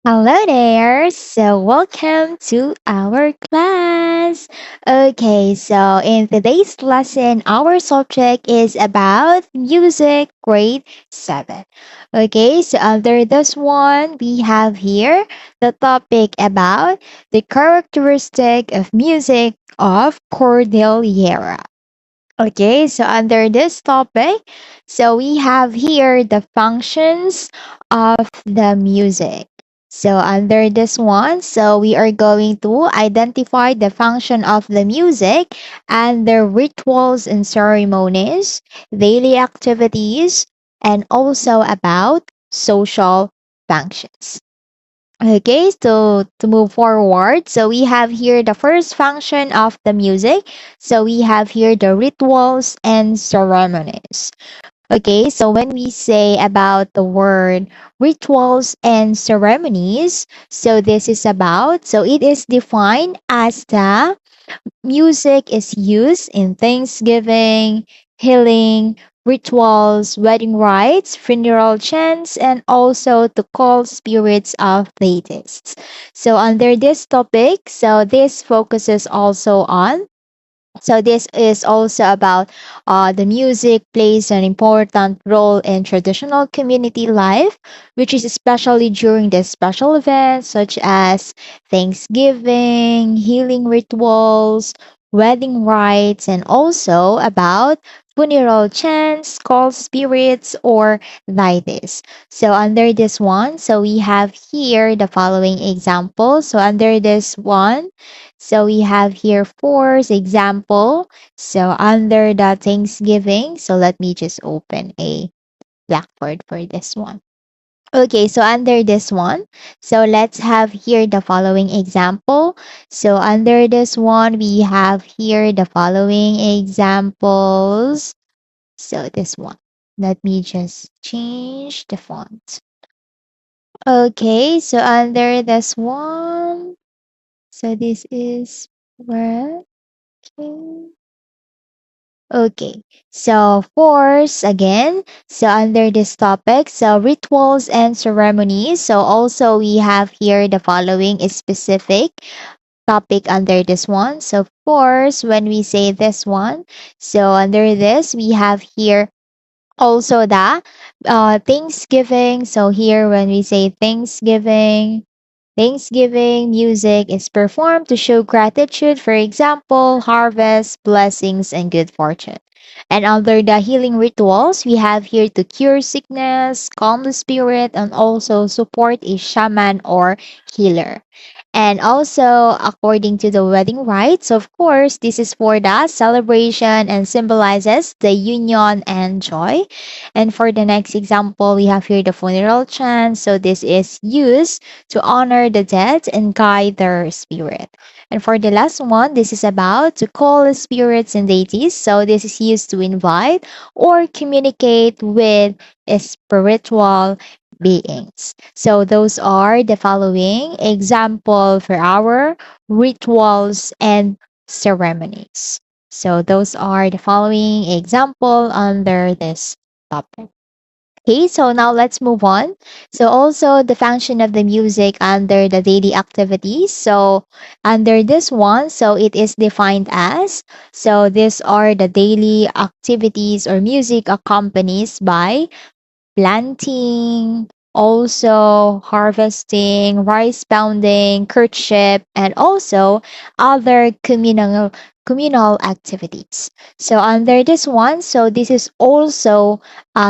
Hello there. So, welcome to our class. Okay, so in today's lesson, our subject is about music, grade 7. Okay, so under this one, we have here the topic about the characteristic of music of Cordillera. Okay, so under this topic, so we have here the functions of the music. So under this one, so we are going to identify the function of the music and the rituals and ceremonies, daily activities, and also about social functions. Okay, so to move forward, so we have here the first function of the music. So we have here the rituals and ceremonies. Okay, so when we say about the word rituals and ceremonies, so this is about, so it is defined as the music is used in Thanksgiving, healing, rituals, wedding rites, funeral chants, and also to call spirits of deities. So under this topic, so this focuses also on this is also about the music plays an important role in traditional community life, which is especially during the special events such as Thanksgiving, healing rituals, wedding rites, and also about funeral chants, call spirits, or deities. So under this one, so we have here the following examples. So under this one, so we have here for example. So under the Thanksgiving, so let me just open a blackboard for this one. Okay, so under this one, so let's have here the following example. So under this one, we have here the following examples. So this one, let me just change the font. Okay, so under this one, so this is where. Okay, so fourth again, so under this topic, so rituals and ceremonies. So also we have here the following is specific topic under this one. So fourth, when we say this one, so under this we have here also the Thanksgiving. So here when we say Thanksgiving music is performed to show gratitude, for example, harvest, blessings, and good fortune. And under the healing rituals, we have here to cure sickness, calm the spirit, and also support a shaman or healer. And also, according to the wedding rites, of course, this is for the celebration and symbolizes the union and joy. And for the next example, we have here the funeral chant. So this is used to honor the dead and guide their spirit. And for the last one, this is about to call the spirits and deities. So this is used to invite or communicate with a spiritual beings. So those are the following example for our rituals and ceremonies. So those are the following example under this topic. Okay, so now let's move on. So also the function of the music under the daily activities. So under this one, so it is defined as, so these are the daily activities or music accompanies by planting, also harvesting, rice pounding, courtship, and also other communal activities. So under this one, so this is also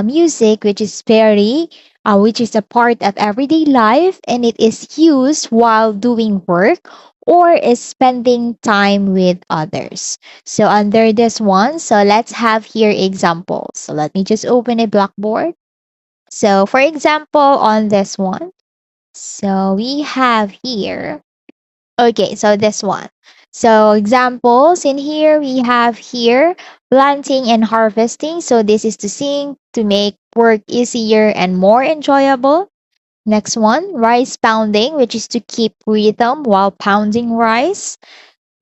music which is very which is a part of everyday life and it is used while doing work or is spending time with others. So under this one, so let's have here examples. So let me just open a blackboard. So, for example, on this one, so we have here, okay, so this one. So, examples in here, we have here planting and harvesting. So, this is to sing to make work easier and more enjoyable. Next one, rice pounding, which is to keep rhythm while pounding rice.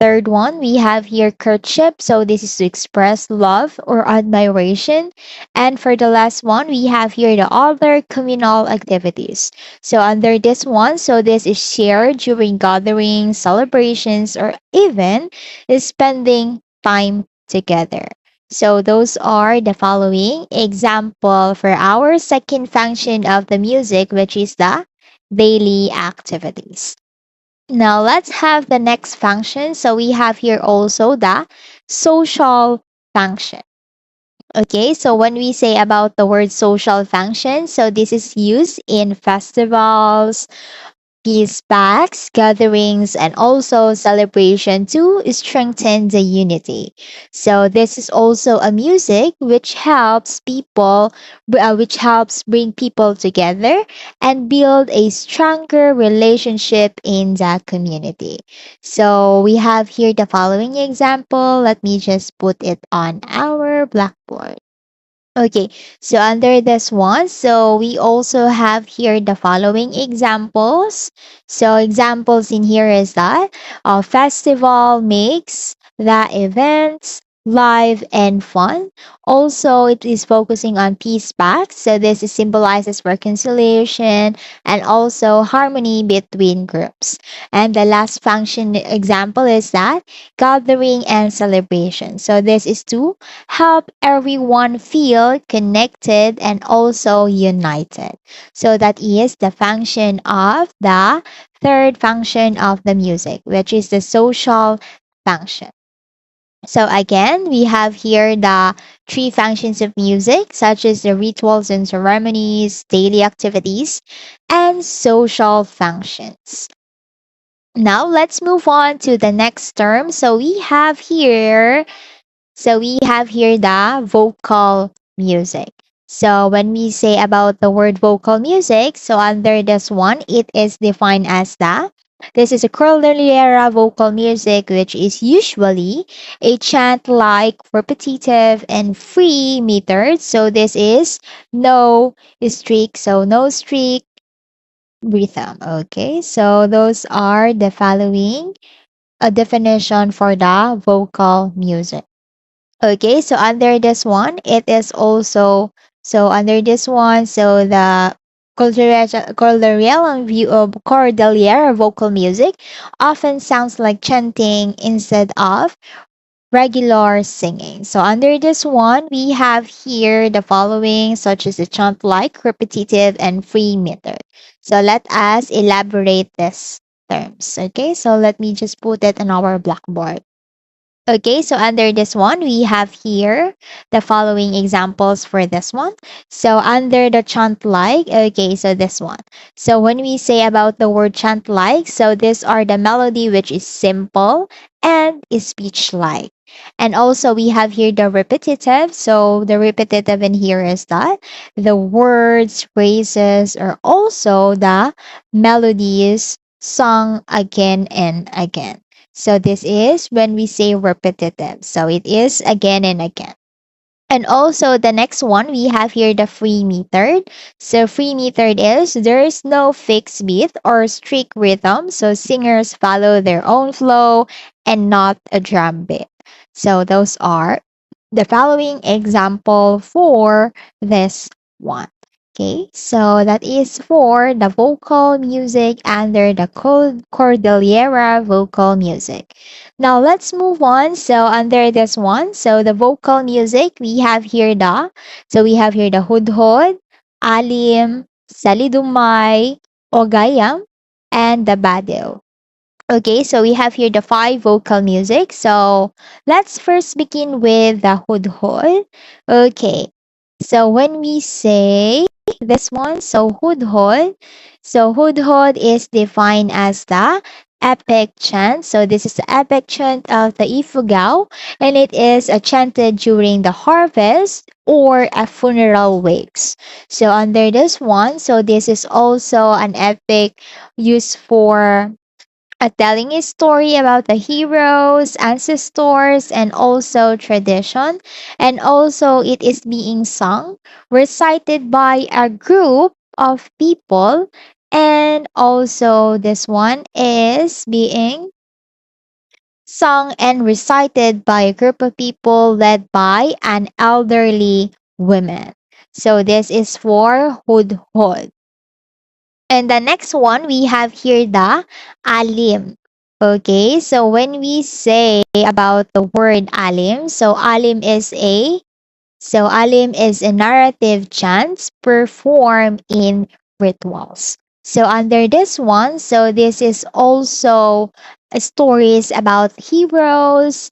Third one, we have here courtship. So this is to express love or admiration. And for the last one, we have here the other communal activities. So under this one, so this is shared during gatherings, celebrations, or even is spending time together. So those are the following example for our second function of the music, which is the daily activities. Now let's have the next function. So we have here also the social function. Okay, so when we say about the word social function, so this is used in festivals, peace packs, gatherings, and also celebration to strengthen the unity. So this is also a music which helps which helps bring people together and build a stronger relationship in the community. So we have here the following example. Let me just put it on our blackboard. Okay, so under this one, so we also have here the following examples. So examples in here is that a festival makes the events live and fun. Also, it is focusing on peace pacts. So this is symbolizes reconciliation and also harmony between groups. And the last function example is that gathering and celebration. So this is to help everyone feel connected and also united. So that is the function of the third function of the music, which is the social function. So again, we have here the three functions of music, such as the rituals and ceremonies, daily activities, and social functions. Now let's move on to the next term. So we have here the vocal music. So when we say about the word vocal music, so under this one, it is defined as the this is a Cordillera vocal music, which is usually a chant-like, repetitive, and free metered. So this is no no streak rhythm. Okay, so those are the following a definition for the vocal music. Okay, so under this one, it is also so under this one, so the Cordillera view of Cordillera vocal music often sounds like chanting instead of regular singing. So under this one, we have here the following, such as the chant like, repetitive, and free meter. So let us elaborate these terms. Okay, so let me just put it on our blackboard. Okay, so under this one, we have here the following examples for this one. So under the chant like, okay, so this one. So when we say about the word chant like, so these are the melody which is simple and is speech like. And also we have here the repetitive. So the repetitive in here is that the words, phrases, or also the melodies sung again and again. So this is when we say repetitive. So it is again and again. And also the next one, we have here the free metered. So free metered is there is no fixed beat or strict rhythm. So singers follow their own flow and not a drum beat. So those are the following example for this one. Okay, so that is for the vocal music under the Cordillera vocal music. Now let's move on. So under this one, so the vocal music, we have here the hudhud, alim, salidummay, oggayam, and the badil. Okay, so we have here the five vocal music. So let's first begin with the hudhud. Okay, so when we say this one, so hudhud is defined as the epic chant. So this is the epic chant of the Ifugao, and it is chanted during the harvest or a funeral wakes. So under this one, so this is also an epic used for telling a story about the heroes, ancestors, and also tradition. And also, it is being sung, recited by a group of people. And also, this one is being sung and recited by a group of people led by an elderly woman. So this is for hudhud. And the next one, we have here the alim. Okay, so when we say about the word alim, alim is a narrative chants performed in rituals. So under this one, so this is also stories about heroes,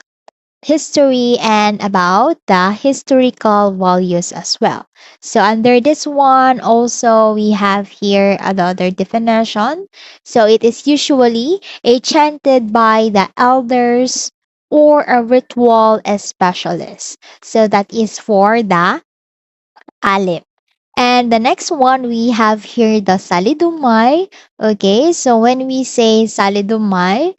history, and about the historical values as well. So under this one also we have here another definition. So it is usually a chanted by the elders or a ritual specialist. So that is for the alim. And the next one we have here the salidummay. Okay, so when we say salidummay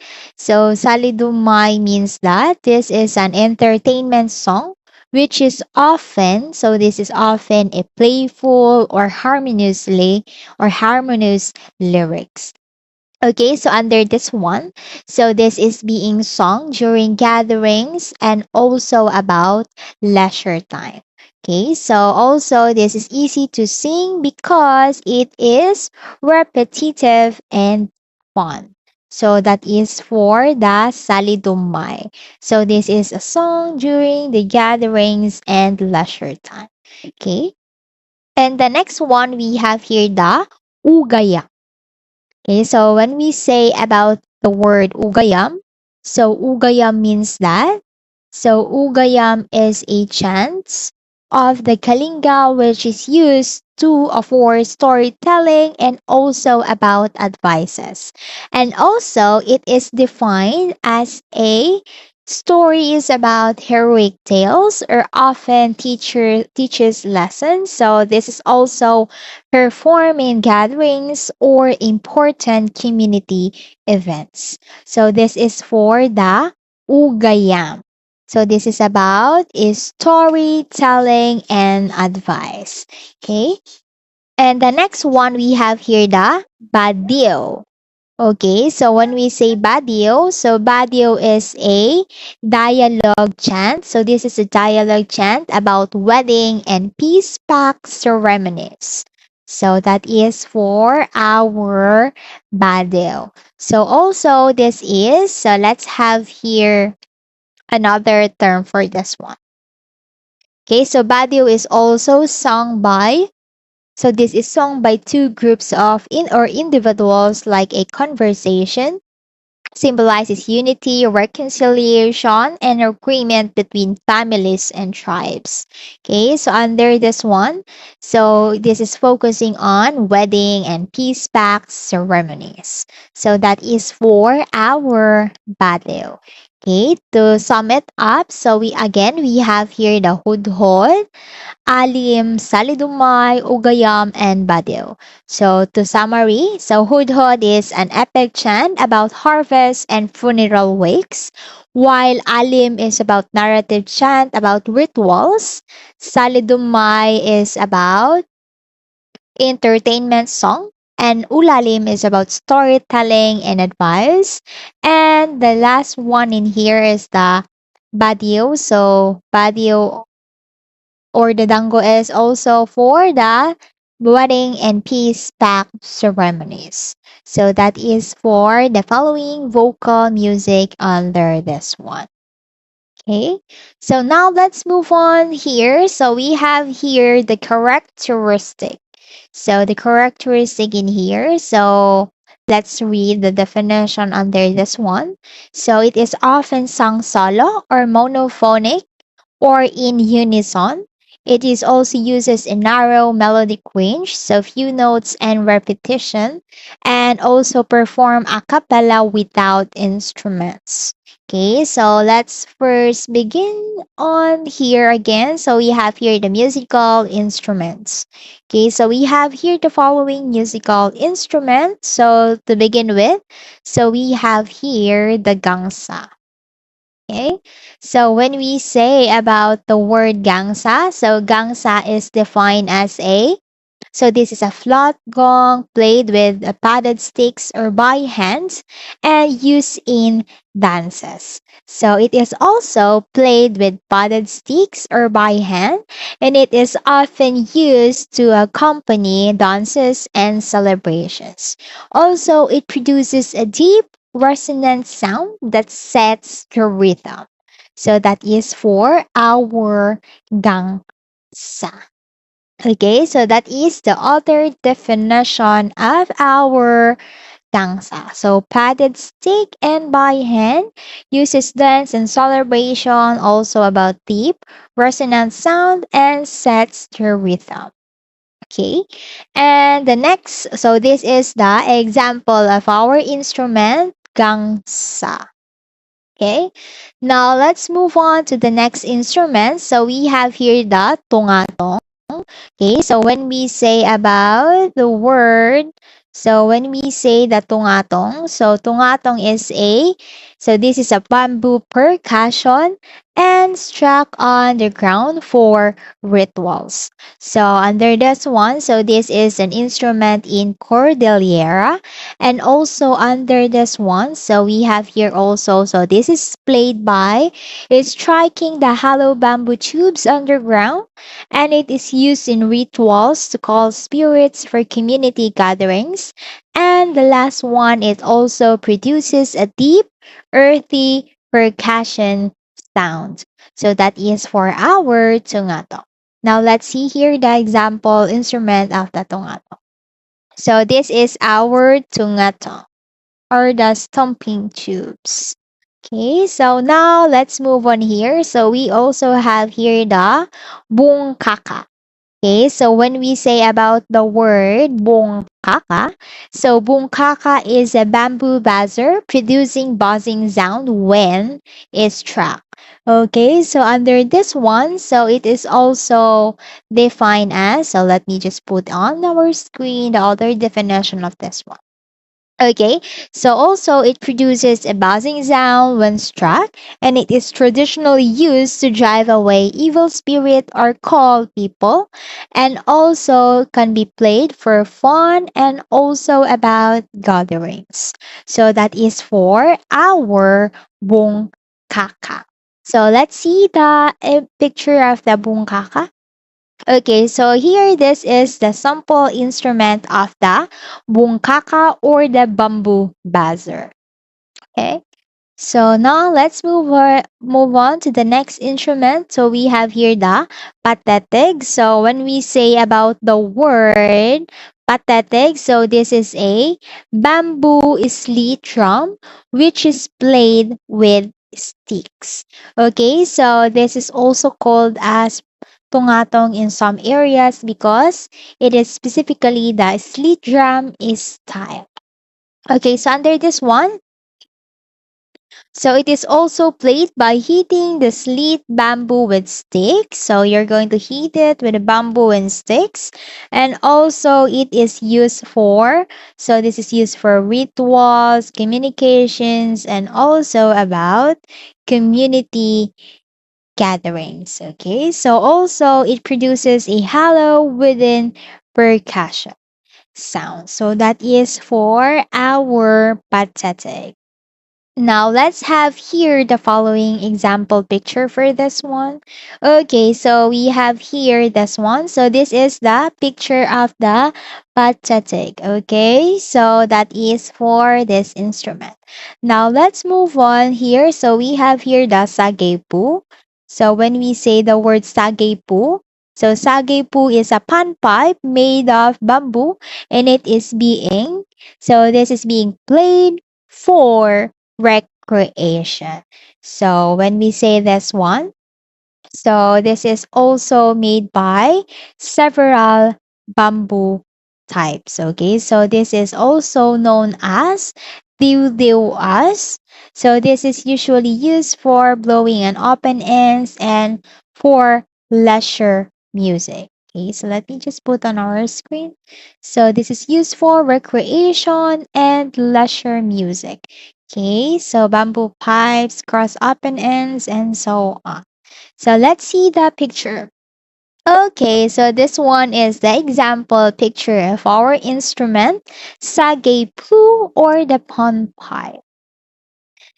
means that this is an entertainment song which is often this is often a playful or harmonious lyrics. Okay, so under this one, so this is being sung during gatherings and also about leisure time. Okay, so also this is easy to sing because it is repetitive and fun. So that is for the Salidumay. So this is a song during the gatherings and leisure time. Okay, and the next one we have here the Ugaya. Okay, so when we say about the word oggayam, so oggayam means that. So oggayam is a chant of the kalinga which is used for storytelling and also about advices. And also it is defined as a stories about heroic tales or often teaches lessons. So this is also perform in gatherings or important community events. So this is for the Ugayam. So this is about is storytelling and advice. Okay. And the next one we have here the Badio. Okay, so when we say badio, so badio is a dialogue chant. So this is a dialogue chant about wedding and peace pact ceremonies. So that is for our badio. So also this is, so let's have here another term for this one. Okay, so badio is also sung by, so this is sung by two groups of individuals like a conversation symbolizes unity, reconciliation, and agreement between families and tribes. Okay, so under this one, so this is focusing on wedding and peace pact ceremonies. So that is for our battle. Okay, to sum it up, so we have here the hudhud, alim, salidummay, ugayam, and badil. So to summary, so hudhud is an epic chant about harvest and funeral wakes, while alim is about narrative chant about rituals, salidummay is about entertainment song, and ulalim is about storytelling and advice. And the last one in here is the badil. So badil or the dango is also for the wedding and peace pact ceremonies. So that is for the following vocal music under this one. Okay, so now let's move on here. So we have here the characteristic. So the characteristic in here. So let's read the definition under this one. So it is often sung solo or monophonic or in unison. It is also uses a narrow melodic range, so few notes and repetition, and also perform a cappella without instruments. Okay, so let's first begin on here again. So we have here the musical instruments. Okay, so we have here the following musical instruments. So to begin with, so we have here the gangsa. Okay, so when we say about the word gangsa, so gangsa is defined as a So this is a flat gong played with padded sticks or by hands and used in dances. So it is also played with padded sticks or by hand, and it is often used to accompany dances and celebrations. Also, it produces a deep resonant sound that sets the rhythm. So that is for our gangsa. Okay, so that is the other definition of our gangsa. So padded stick and by hand uses dance and celebration, also about deep, resonant sound and sets the rhythm. Okay, and the next, so this is the example of our instrument, gangsa. Okay, now let's move on to the next instrument. So we have here the tongatong. Okay, so when we say about the word, so when we say the tungatong, so tungatong is so this is a bamboo percussion and struck on the ground for rituals. So under this one, so this is an instrument in Cordillera, and also under this one, so we have here also, so this is played by is striking the hollow bamboo tubes underground, and it is used in rituals to call spirits for community gatherings. And the last one, it also produces a deep, earthy percussion sound. So that is for our tungato. Now let's see here the example instrument of the tungato. So this is our tungato, or the stomping tubes. Okay, so now let's move on here. So we also have here the bungkaka. Okay, so when we say about the word bungkaka, so bungkaka is a bamboo buzzer producing buzzing sound when it's struck. Okay, so under this one, so it is also defined as, so let me just put on our screen the other definition of this one. Okay, so also it produces a buzzing sound when struck, and it is traditionally used to drive away evil spirit or call people, and also can be played for fun and also about gatherings. So that is for our bungkaka. So let's see the picture of the bungkaka. Okay, so here this is the sample instrument of the bungkaka or the bamboo buzzer. Okay, so now let's move on to the next instrument. So we have here the pathetic. So when we say about the word pathetic, so this is a bamboo slate drum which is played with sticks. Okay, so this is also called as tungatong in some areas because it is specifically the slate drum is style. Okay, so under this one, so it is also played by heating the slate bamboo with sticks. So you're going to heat it with the bamboo and sticks. And also it is used for, so this is used for rituals, communications, and also about community gatherings. Okay, so also it produces a hollow wooden percussion sound. So that is for our pathetic. Now let's have here the following example picture for this one. Okay, so we have here this one. So this is the picture of the pathetic. Okay, so that is for this instrument. Now let's move on here. So we have here the saggeypo. So when we say the word saggeypo, so saggeypo is a pan pipe made of bamboo, and it is being, so this is being played for recreation. So when we say this one, so this is also made by several bamboo types. Okay, so this is also known as diw-diwas. So this is usually used for blowing on open ends and for leisure music. Okay, so let me just put on our screen. So this is used for recreation and leisure music. Okay, so bamboo pipes, cross open ends, and so on. So let's see the picture. Okay, so this one is the example picture of our instrument, saggeypo or the pond pipe.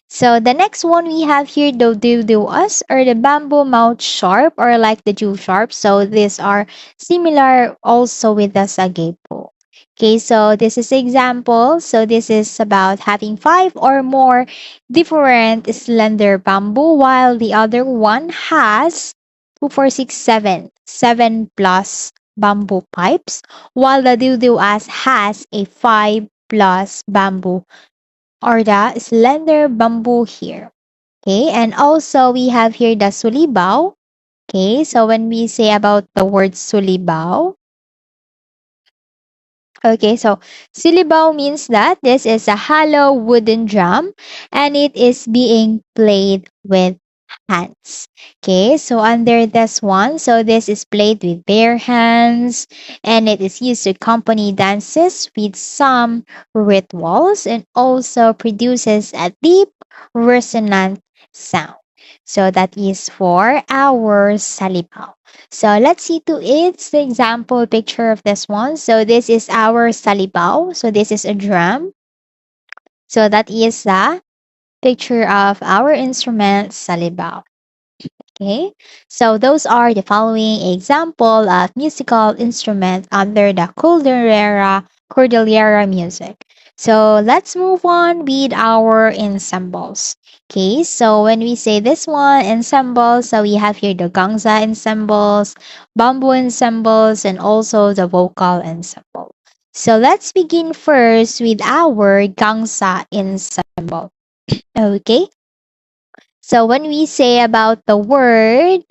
So the next one we have here, the us or the bamboo mouth sharp or like the jew sharp. So these are similar also with the sagepo. Okay, so this is example. So this is about having five or more different slender bamboo, while the other one has two, four, six, seven plus bamboo pipes, while the us has a five plus bamboo or the slender bamboo here. Okay, and also we have here the sulibao. Okay, so when we say about the word sulibao, okay, so silibao means that this is a hollow wooden drum and it is being played with hands. Okay, so under this one, so this is played with bare hands and it is used to accompany dances with some rituals and also produces a deep resonant sound. So that is for our salibao. So let's see to its the example picture of this one. So this is our salibao. So this is a drum. So that is the picture of our instrument salibao. Okay, so those are the following example of musical instrument under the Cordillera music. So let's move on with our ensembles. Okay, so when we say this one ensemble, so we have here the gangsa ensembles, bamboo ensembles, and also the vocal ensemble. So let's begin first with our gangsa ensemble. Okay, so when we say about the word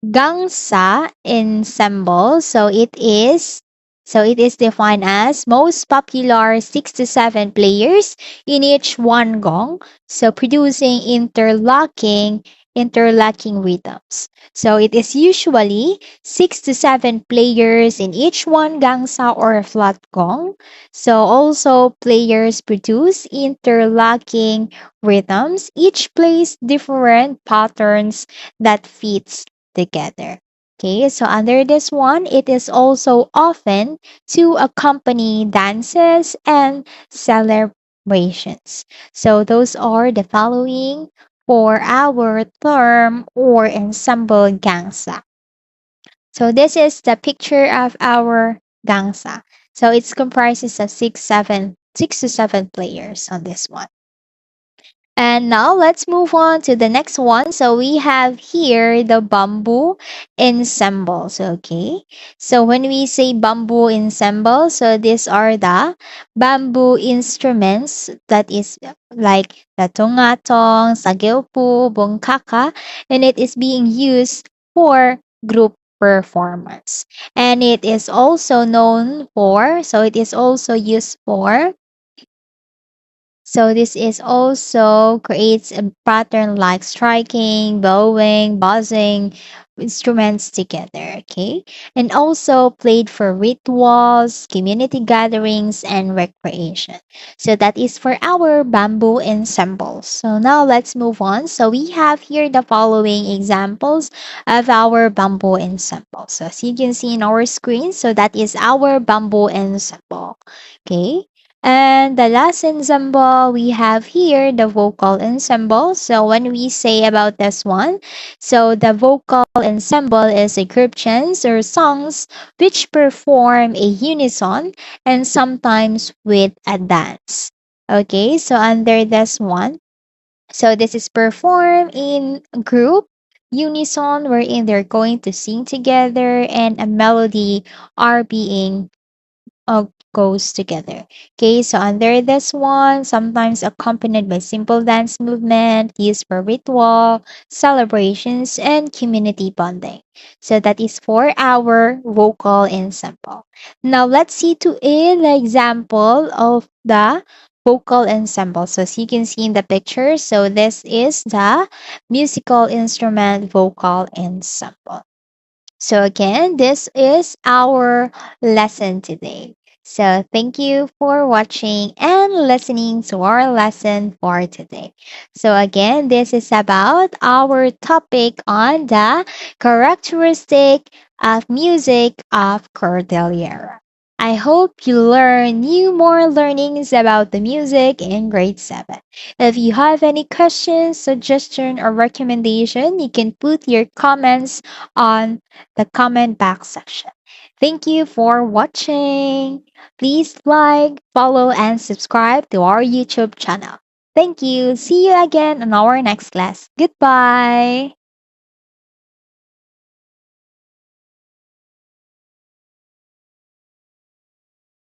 gangsa ensemble, so it is defined as most popular 6 to 7 players in each one gong, so producing interlocking rhythms. So it is usually 6 to 7 players in each one gangsa or flat gong. So also players produce interlocking rhythms. Each plays different patterns that fits together. Okay, so under this one, it is also often to accompany dances and celebrations. So those are the following for our term or ensemble gangsa. So this is the picture of our gangsa. So it comprises of 6 to 7 players on this one. And now let's move on to the next one. So we have here the bamboo ensembles. Okay. So when we say bamboo ensemble, so these are the bamboo instruments that is like the tongatong, saggeypo, bungkaka, and it is being used for group performance. And it is also known for, so it is also used for so this is also creates a pattern like striking, bowing, buzzing instruments together, okay? And also played for rituals, community gatherings, and recreation. So that is for our bamboo ensembles. So now let's move on. So we have here the following examples of our bamboo ensemble. So as you can see in our screen, so that is our bamboo ensemble. Okay. And the last ensemble we have here, the vocal ensemble. So when we say about this one, so the vocal ensemble is a group chants or songs which perform a unison and sometimes with a dance. Okay, so under this one, so this is performed in a group unison wherein they're going to sing together and a melody are being goes together. Okay, so under this one, sometimes accompanied by simple dance movement used for ritual, celebrations, and community bonding. So that is for our vocal ensemble. Now let's see to an example of the vocal ensemble. So as you can see in the picture, so this is the musical instrument vocal ensemble. So again, this is our lesson today. So thank you for watching and listening to our lesson for today. So again, this is about our topic on the characteristic of music of Cordillera. I hope you learn new more learnings about the music in grade 7. If you have any questions, suggestion, or recommendation, you can put your comments on the comment box section. Thank you for watching. Please like, follow, and subscribe to our YouTube channel. Thank you. See you again on our next class. Goodbye.